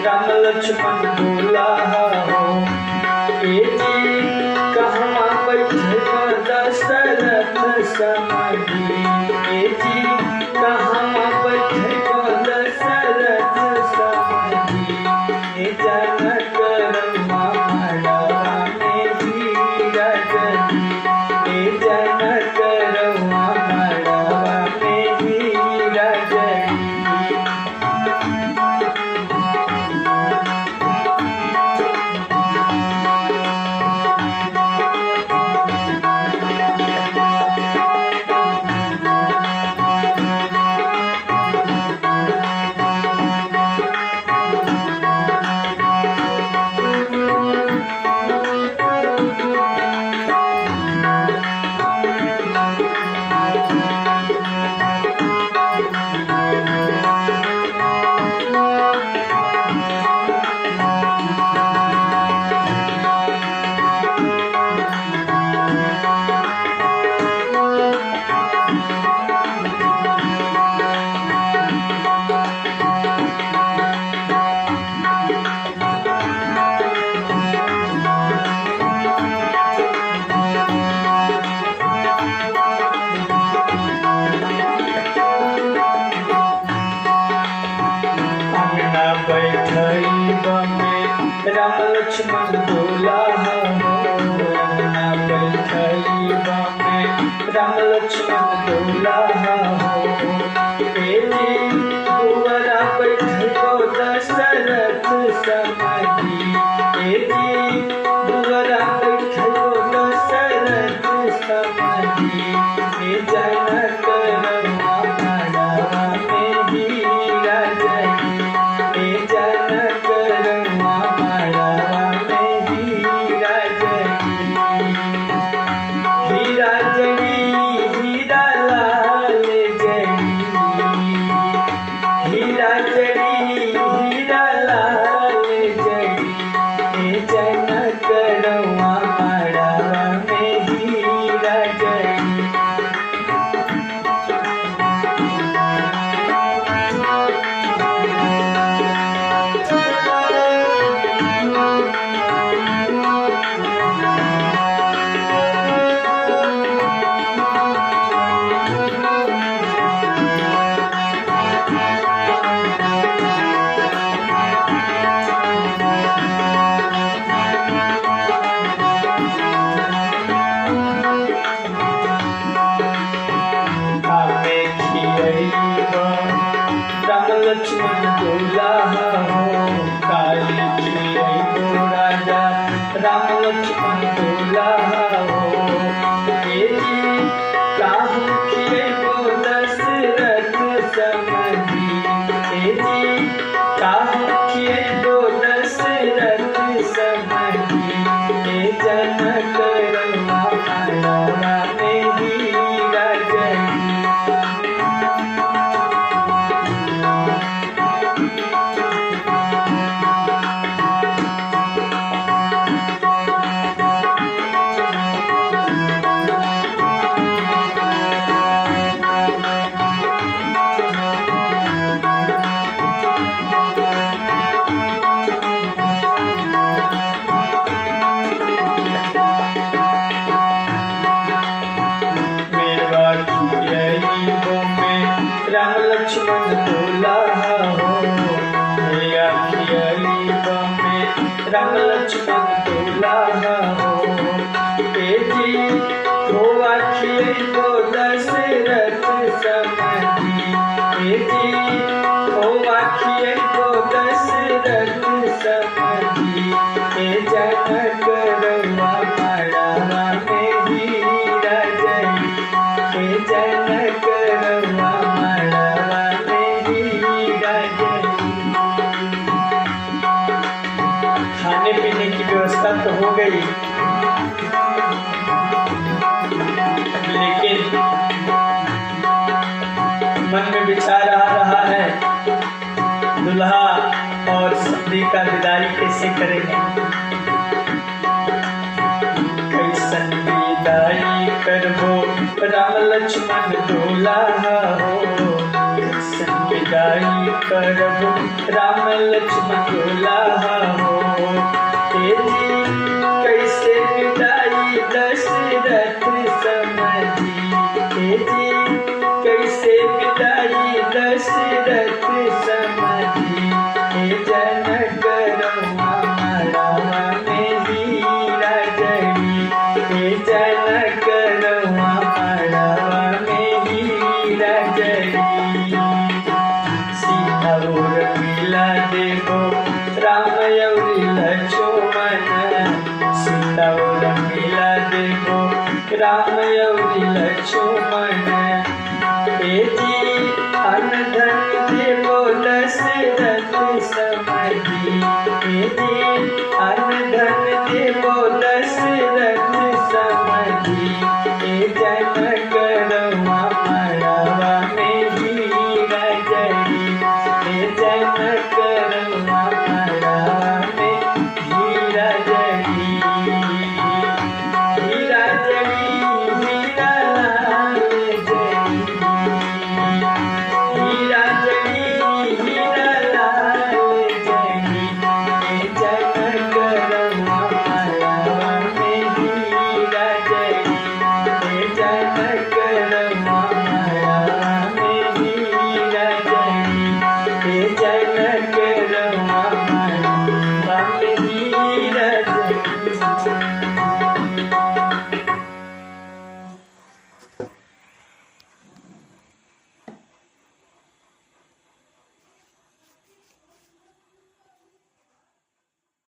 राम लक्ष्मण बोला हो, ए जी कहाँ बैठे दशरथ समाधि, ए जी कहाँ बैठे दशरथ समाधि, ए जनक रमाड़ा में हीरा जदी, ए जनक रमाड़ा में हीरा जदी। राम लक्ष्मण बोला हो, अंगना बैठई बामे राम लक्ष्मण बोला हो, ए जी दुआरा बैठई दशरथ समाधि, ए जी दुआरा बैठई दशरथ समाधि, ए जनक रमाड़ा में हीरा जदी, ए जनक लक्ष्मण बोला हो, काली खिलई राजा राम लक्ष्मण बोला हो, ए जी काहू खिलई दशरथ समाधि, राम लक्ष्मण दुल्हा हो अखियली बम्बे राम लक्ष्मण दुल्हा हो जी हो अखियली को दशरथ समझी जी हो अखियली को दशरथ समझी जनक रउआ मड़वा में हीरा जई जनक रउआ मड़वा में हीरा जई। खाने पीने की व्यवस्था तो हो गई, लेकिन मन में विचार आ रहा है दुल्हा और सती का विदाई कैसे करेंगे। कैसन विदाई करबो राम लक्ष्मण दुल्हा हो कैसन विदाई करबो राम लक्ष्मण दुल्हा हो तेरी कैसे विदाई दशरथ समझी तेरी कैसे विदाई दशरथ समझी जनक रउआ मड़वा में हीरा जई जनक रउआ मड़वा में हीरा जई। सीता